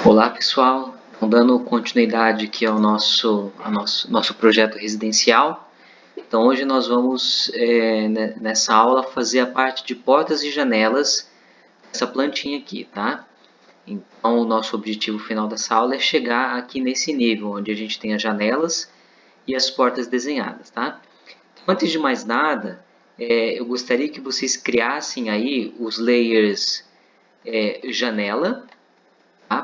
Olá pessoal, então, dando continuidade aqui ao nosso projeto residencial. Então hoje nós vamos nessa aula fazer a parte de portas e janelas dessa plantinha aqui, tá? Então o nosso objetivo final dessa aula é chegar aqui nesse nível, onde a gente tem as janelas e as portas desenhadas, tá? Então, antes de mais nada, eu gostaria que vocês criassem aí os layers janela.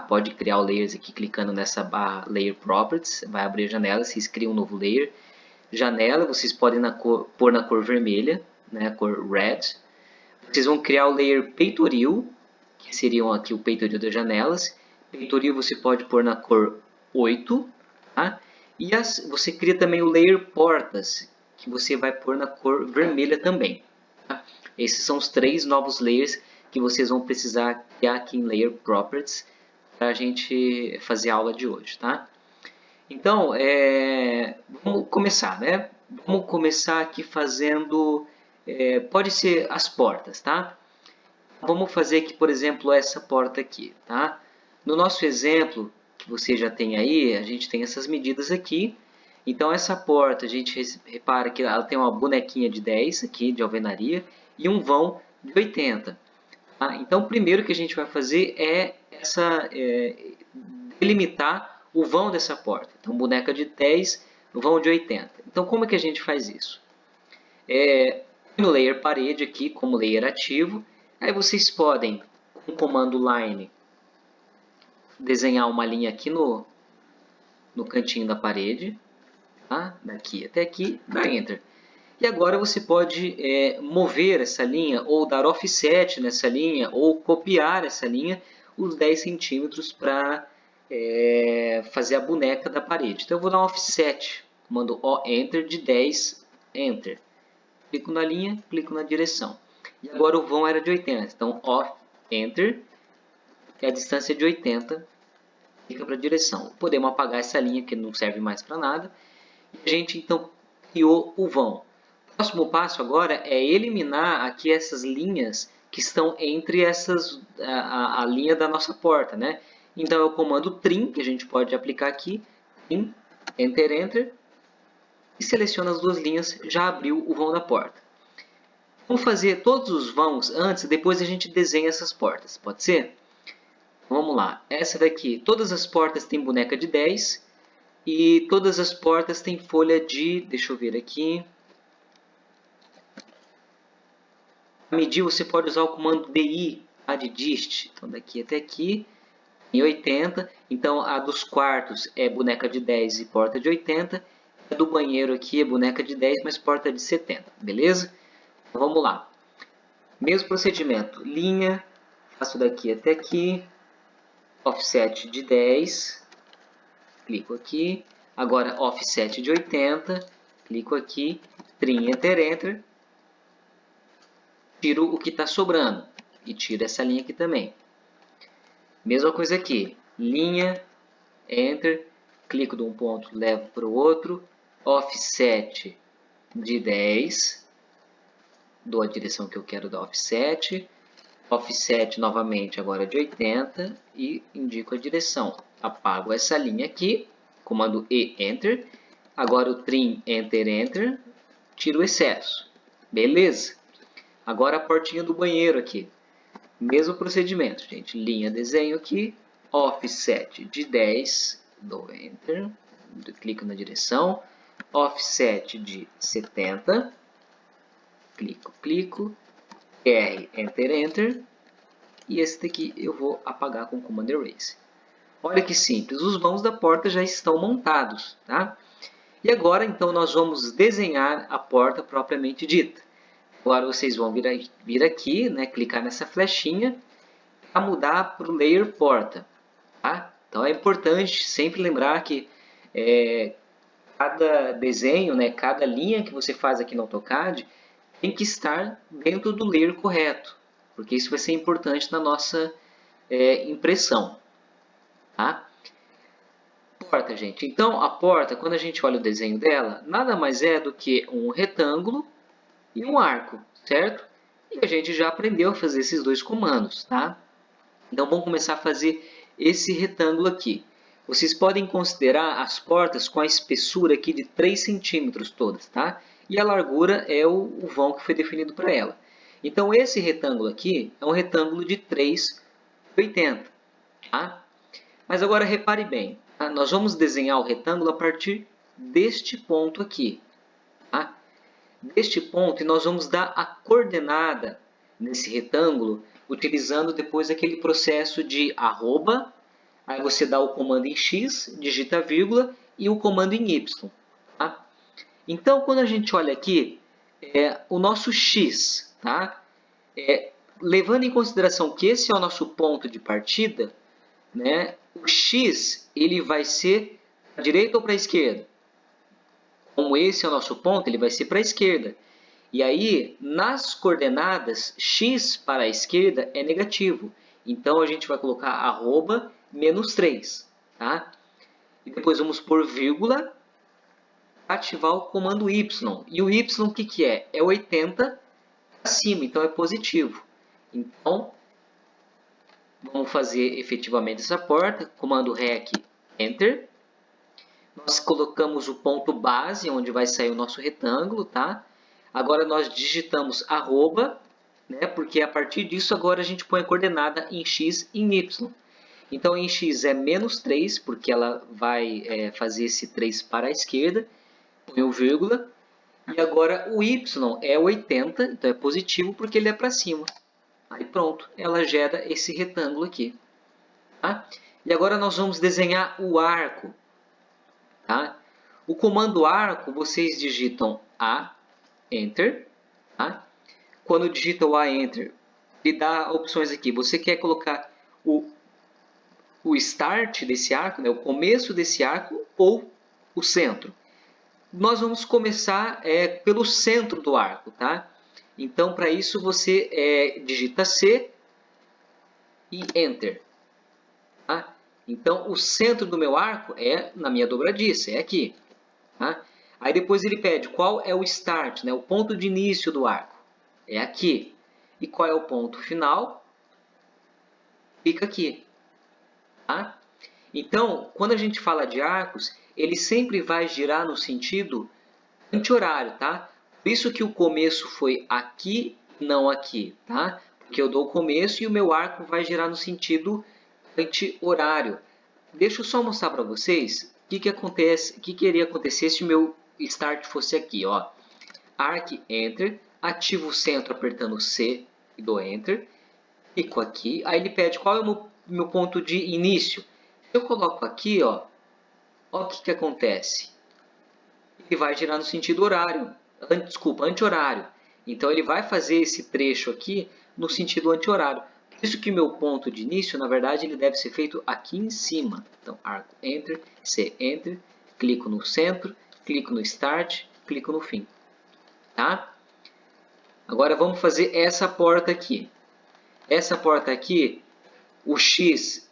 Pode criar o layers aqui clicando nessa barra Layer Properties, vai abrir a janela, vocês criam um novo layer. Janela, vocês podem pôr na cor vermelha, né, a cor Red. Vocês vão criar o layer Peitoril, que seriam aqui o peitoril das janelas. Peitoril você pode pôr na cor 8. Tá? E você cria também o layer Portas, que você vai pôr na cor vermelha também. Tá? Esses são os 3 novos layers que vocês vão precisar criar aqui em Layer Properties para a gente fazer a aula de hoje, tá? Então, vamos começar, né? Vamos começar aqui fazendo, pode ser as portas, tá? Vamos fazer aqui, por exemplo, essa porta aqui, tá? No nosso exemplo, que você já tem aí, a gente tem essas medidas aqui. Então, essa porta, a gente repara que ela tem uma bonequinha de 10 aqui, de alvenaria, e um vão de 80. Tá? Então, o primeiro que a gente vai fazer é delimitar o vão dessa porta. Então, boneca de 10, vão de 80. Então, como é que a gente faz isso? No layer parede aqui, como layer ativo, aí vocês podem, com o comando line, desenhar uma linha aqui no cantinho da parede, tá? Daqui até aqui, dá Enter. E agora você pode mover essa linha, ou dar offset nessa linha, ou copiar essa linha, os 10 centímetros para fazer a boneca da parede. Então eu vou dar um offset, comando O, Enter, de 10, Enter. Clico na linha, clico na direção. E agora o vão era de 80, então O, Enter, e a distância é de 80, clica para a direção. Podemos apagar essa linha que não serve mais para nada. E a gente então criou o vão. O próximo passo agora é eliminar aqui essas linhas que estão entre a linha da nossa porta, né? Então é o comando trim que a gente pode aplicar aqui, trim, Enter, Enter, e seleciona as duas linhas, já abriu o vão da porta. Vamos fazer todos os vãos antes, depois a gente desenha essas portas, pode ser? Vamos lá, essa daqui, todas as portas têm boneca de 10 e todas as portas têm folha de, deixa eu ver aqui, para medir você pode usar o comando DI, de dist, então daqui até aqui, em 80, então a dos quartos é boneca de 10 e porta de 80, a do banheiro aqui é boneca de 10, mas porta de 70, beleza? Então, vamos lá, mesmo procedimento, linha, faço daqui até aqui, offset de 10, clico aqui, agora offset de 80, clico aqui, trim, Enter, Enter, tiro o que está sobrando e tiro essa linha aqui também. Mesma coisa aqui, linha, Enter, clico de um ponto, levo para o outro, offset de 10, dou a direção que eu quero dar offset, offset novamente agora de 80 e indico a direção. Apago essa linha aqui, comando E, Enter, agora o trim, Enter, Enter, tiro o excesso, beleza? Agora a portinha do banheiro aqui. Mesmo procedimento, gente. Linha, desenho aqui. Offset de 10. Dou Enter. Clico na direção. Offset de 70. Clico, clico. R, Enter, Enter. E esse daqui eu vou apagar com Command Erase. Olha que simples. Os vãos da porta já estão montados, tá? E agora, então, nós vamos desenhar a porta propriamente dita. Agora vocês vão vir aqui, né, clicar nessa flechinha para mudar para o layer porta. Tá? Então é importante sempre lembrar que cada desenho, né, cada linha que você faz aqui no AutoCAD tem que estar dentro do layer correto, porque isso vai ser importante na nossa impressão. Tá? Porta, gente. Então a porta, quando a gente olha o desenho dela, nada mais é do que um retângulo e um arco, certo? E a gente já aprendeu a fazer esses dois comandos, tá? Então vamos começar a fazer esse retângulo aqui. Vocês podem considerar as portas com a espessura aqui de 3 centímetros todas, tá? E a largura é o vão que foi definido para ela. Então, esse retângulo aqui é um retângulo de 3,80, tá? Mas agora repare bem, tá? Nós vamos desenhar o retângulo a partir deste ponto aqui, tá? Deste ponto, e nós vamos dar a coordenada nesse retângulo, utilizando depois aquele processo de arroba, aí você dá o comando em X, digita a vírgula, e o comando em Y. Tá? Então, quando a gente olha aqui, o nosso X, tá? Levando em consideração que esse é o nosso ponto de partida, né? O X ele vai ser para a direita ou para a esquerda? Como esse é o nosso ponto, ele vai ser para a esquerda. E aí, nas coordenadas, x para a esquerda é negativo. Então, a gente vai colocar arroba menos 3. Tá? E depois vamos pôr vírgula, ativar o comando y. E o y o que é? É 80 acima, então é positivo. Então, vamos fazer efetivamente essa porta. Comando REC, Enter. Nós colocamos o ponto base, onde vai sair o nosso retângulo, tá? Agora nós digitamos arroba, né? Porque a partir disso agora a gente põe a coordenada em x e em y. Então em x é menos 3, porque ela vai fazer esse 3 para a esquerda. Põe o vírgula. E agora o y é 80, então é positivo porque ele é para cima. Aí pronto, ela gera esse retângulo aqui. Tá? E agora nós vamos desenhar o arco. Tá? O comando arco, vocês digitam A, Enter. Tá? Quando digita o A, Enter, ele dá opções aqui. Você quer colocar o start desse arco, né, o começo desse arco, ou o centro. Nós vamos começar pelo centro do arco. Tá? Então, para isso, você digita C e Enter. Tá? Então, o centro do meu arco é na minha dobradiça, é aqui. Tá? Aí depois ele pede qual é o start, né? O ponto de início do arco. É aqui. E qual é o ponto final? Fica aqui. Tá? Então, quando a gente fala de arcos, ele sempre vai girar no sentido anti-horário. Tá? Por isso que o começo foi aqui, não aqui. Tá? Porque eu dou o começo e o meu arco vai girar no sentido anti-horário. Deixa eu só mostrar para vocês o que iria acontecer se o meu start fosse aqui, ó. Arc, Enter, ativo o centro apertando C e dou Enter, clico aqui, aí ele pede qual é o meu ponto de início. Se eu coloco aqui, ó o que acontece. Ele vai girar no sentido horário, anti-horário. Então ele vai fazer esse trecho aqui no sentido anti-horário. Por isso que o meu ponto de início, na verdade, ele deve ser feito aqui em cima. Então, arco, Enter, C, Enter, clico no centro, clico no Start, clico no fim. Tá? Agora vamos fazer essa porta aqui. Essa porta aqui, o X,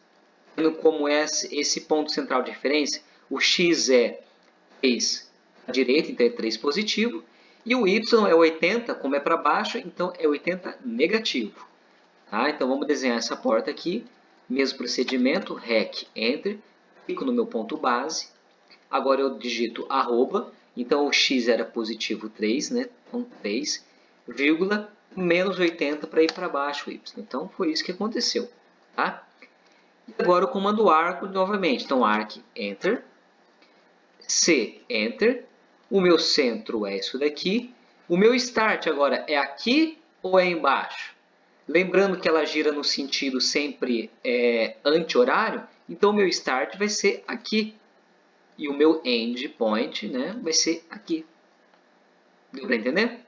como esse ponto central de referência, o X é 3 à direita, então é 3 positivo, e o Y é 80, como é para baixo, então é 80 negativo. Tá? Então vamos desenhar essa porta aqui, mesmo procedimento, REC, Enter, clico no meu ponto base, agora eu digito arroba, então o X era positivo 3, né? Então 3, vírgula, menos 80 para ir para baixo o Y. Então foi isso que aconteceu. Tá? E agora o comando arco novamente, então arc, Enter, C, Enter, o meu centro é isso daqui, o meu start agora é aqui ou é embaixo? Lembrando que ela gira no sentido sempre anti-horário, então o meu start vai ser aqui. E o meu end point, né, vai ser aqui. Deu para entender?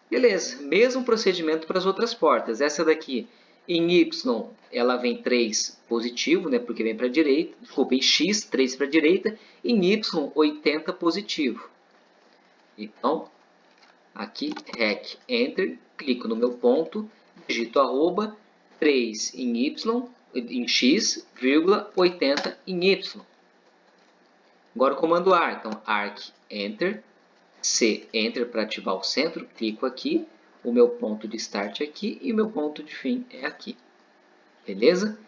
Beleza, mesmo procedimento para as outras portas. Essa daqui, em Y, ela vem 3 positivo, né, porque vem para a direita. Desculpa, em X, 3 para a direita. Em Y, 80 positivo. Então, aqui, REC, Enter, clico no meu ponto, digito arroba, 3 em Y, em X, vírgula, 80 em Y. Agora o comando AR, então ARC, Enter, C, Enter para ativar o centro, clico aqui, o meu ponto de start é aqui e o meu ponto de fim é aqui. Beleza?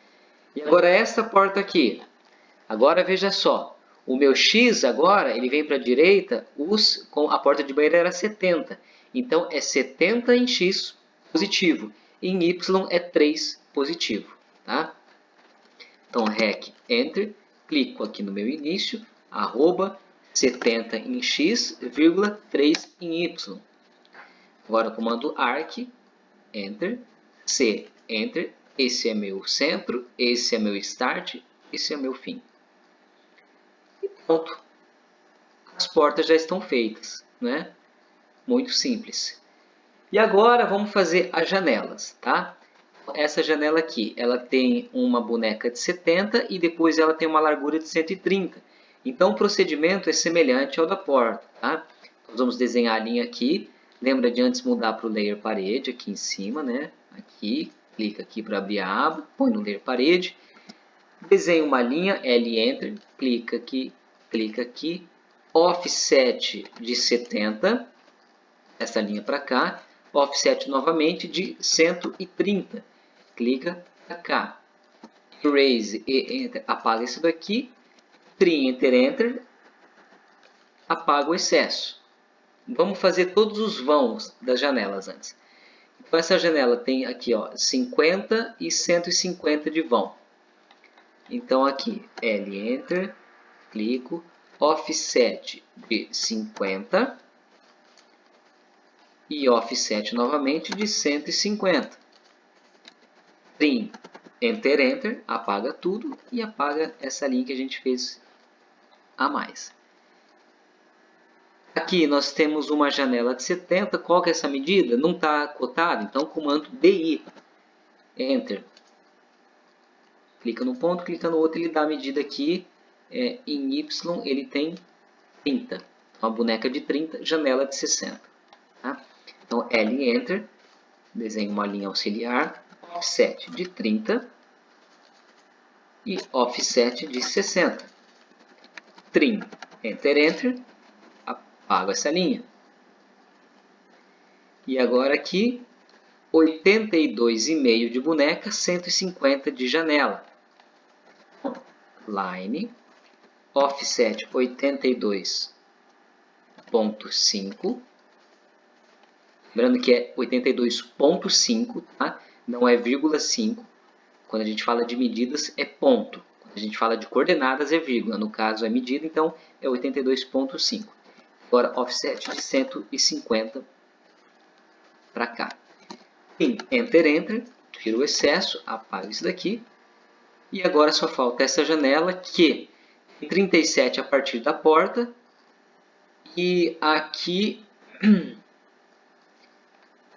E agora essa porta aqui. Agora veja só, o meu X agora, ele vem para a direita, com a porta de banheiro era 70. Então é 70 em X positivo, em Y é 3 positivo. Tá? Então REC Enter, clico aqui no meu início, arroba 70 em X, vírgula 3 em Y. Agora comando ARC, Enter, C, Enter, esse é meu centro, esse é meu start, esse é meu fim. Pronto. As portas já estão feitas, né? Muito simples. E agora vamos fazer as janelas, tá? Essa janela aqui, ela tem uma boneca de 70 e depois ela tem uma largura de 130. Então o procedimento é semelhante ao da porta, tá? Nós vamos desenhar a linha aqui. Lembra de antes mudar para o layer parede aqui em cima, né? Aqui, clica aqui para abrir a aba, põe no layer parede. Desenha uma linha, L Enter, clica aqui, offset de 70, essa linha para cá, offset novamente de 130, clica para cá, erase e Enter, apaga isso daqui, trim, Enter, Enter, apaga o excesso. Vamos fazer todos os vãos das janelas antes. Então essa janela tem aqui ó, 50 e 150 de vão. Então aqui, L Enter, clico, offset de 50 e offset novamente de 150. Trim, Enter, Enter, apaga tudo e apaga essa linha que a gente fez a mais. Aqui nós temos uma janela de 70, qual que é essa medida? Não está cotada, então comando DI, Enter. Clica no ponto, clica no outro, ele dá a medida aqui, em Y ele tem 30. Uma boneca de 30, janela de 60. Tá? Então, L Enter, desenho uma linha auxiliar, offset de 30 e offset de 60. Trim, Enter, Enter, apago essa linha. E agora aqui, 82,5 de boneca, 150 de janela. Line, offset 82,5. Lembrando que é 82,5, tá? Não é vírgula 5. Quando a gente fala de medidas, é ponto. Quando a gente fala de coordenadas, é vírgula. No caso, é medida, então é 82,5. Agora, offset de 150 para cá. Enter, Enter. Tira o excesso, apaga isso daqui. E agora só falta essa janela que tem 37 a partir da porta. E aqui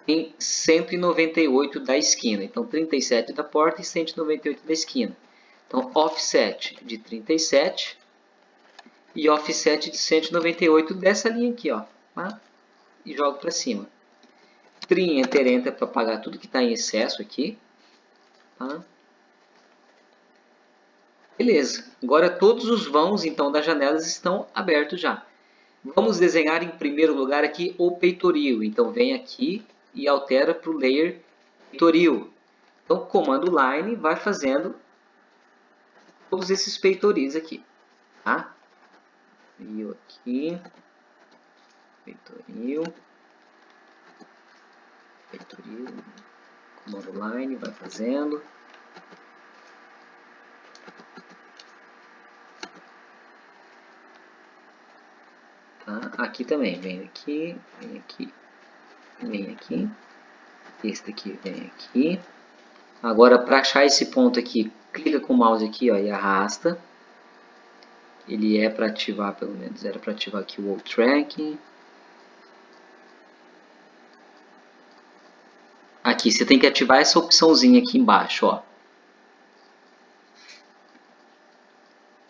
tem 198 da esquina. Então, 37 da porta e 198 da esquina. Então, offset de 37 e offset de 198 dessa linha aqui, ó, tá? E jogo para cima. Trim, Enter, Enter para apagar tudo que está em excesso aqui. Tá? Beleza. Agora todos os vãos então das janelas estão abertos já. Vamos desenhar em primeiro lugar aqui o peitoril. Então vem aqui e altera para o layer peitoril. Então comando line vai fazendo todos esses peitoris aqui. Tá? Peitoril aqui. Peitoril. Peitoril. Comando line vai fazendo. Tá? Aqui também, vem aqui, vem aqui, vem aqui. Esse daqui vem aqui. Agora, para achar esse ponto aqui, clica com o mouse aqui ó, e arrasta. Ele é para ativar, pelo menos, era para ativar aqui o Wall Tracking. Aqui, você tem que ativar essa opçãozinha aqui embaixo, ó.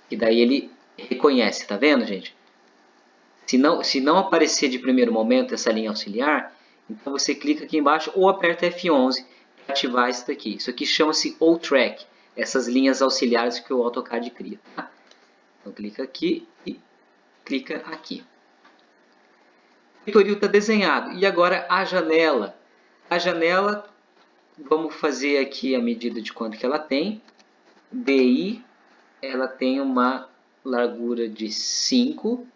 E daí ele reconhece, tá vendo, gente? Se não aparecer de primeiro momento essa linha auxiliar, então você clica aqui embaixo ou aperta F11 para ativar isso daqui. Isso aqui chama-se O-Track, essas linhas auxiliares que o AutoCAD cria. Tá? Então clica aqui e clica aqui. O peitoril está desenhado. E agora a janela. A janela, vamos fazer aqui a medida de quanto que ela tem. DI, ela tem uma largura de 5,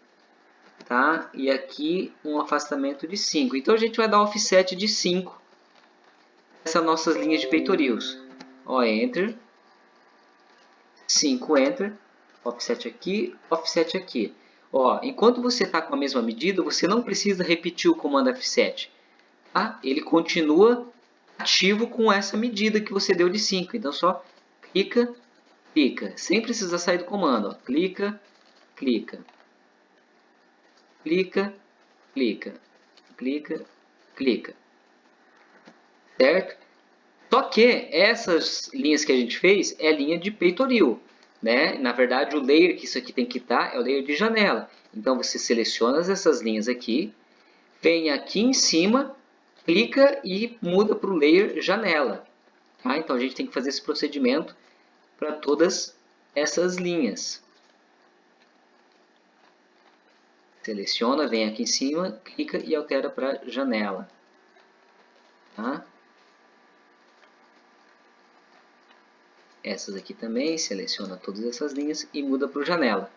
tá? E aqui um afastamento de 5. Então a gente vai dar offset de 5 nessas nossas linhas de peitorios. Ó, Enter, 5, Enter, offset aqui. Ó, enquanto você está com a mesma medida, você não precisa repetir o comando offset. Tá? Ele continua ativo com essa medida que você deu de 5. Então só clica, clica, sem precisar sair do comando. Ó. Clica, clica, clica, clica, clica, clica. Certo? Só que essas linhas que a gente fez é linha de peitoril. Né? Na verdade, o layer que isso aqui tem que estar é o layer de janela. Então você seleciona essas linhas aqui, vem aqui em cima, clica e muda para o layer janela. Tá? Então a gente tem que fazer esse procedimento para todas essas linhas. Seleciona, vem aqui em cima, clica e altera para janela. Tá? Essas aqui também, seleciona todas essas linhas e muda para o janela.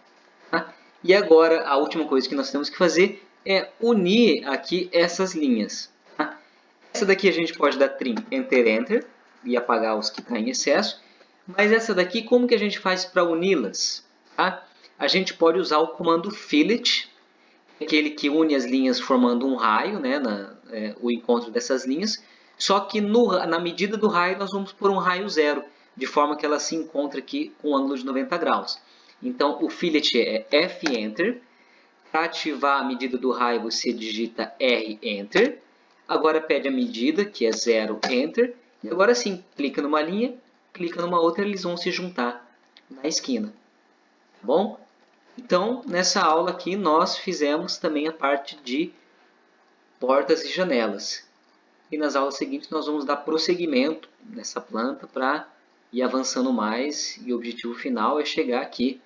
Tá? E agora a última coisa que nós temos que fazer é unir aqui essas linhas. Tá? Essa daqui a gente pode dar trim, enter, enter e apagar os que estão em excesso. Mas essa daqui, como que a gente faz para uni-las? Tá? A gente pode usar o comando fillet, aquele que une as linhas formando um raio, né, o encontro dessas linhas. Só que na medida do raio nós vamos pôr um raio zero, de forma que ela se encontre aqui com um ângulo de 90 graus. Então o fillet é F-Enter. Para ativar a medida do raio você digita R-Enter. Agora pede a medida, que é 0, Enter. E agora sim, clica numa linha, clica numa outra, eles vão se juntar na esquina. Tá bom? Então, nessa aula aqui, nós fizemos também a parte de portas e janelas. E nas aulas seguintes, nós vamos dar prosseguimento nessa planta para ir avançando mais. E o objetivo final é chegar aqui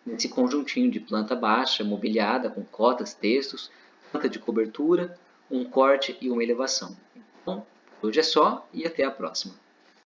nesse conjuntinho de planta baixa, mobiliada, com cotas, textos, planta de cobertura, um corte e uma elevação. Então, hoje é só e até a próxima.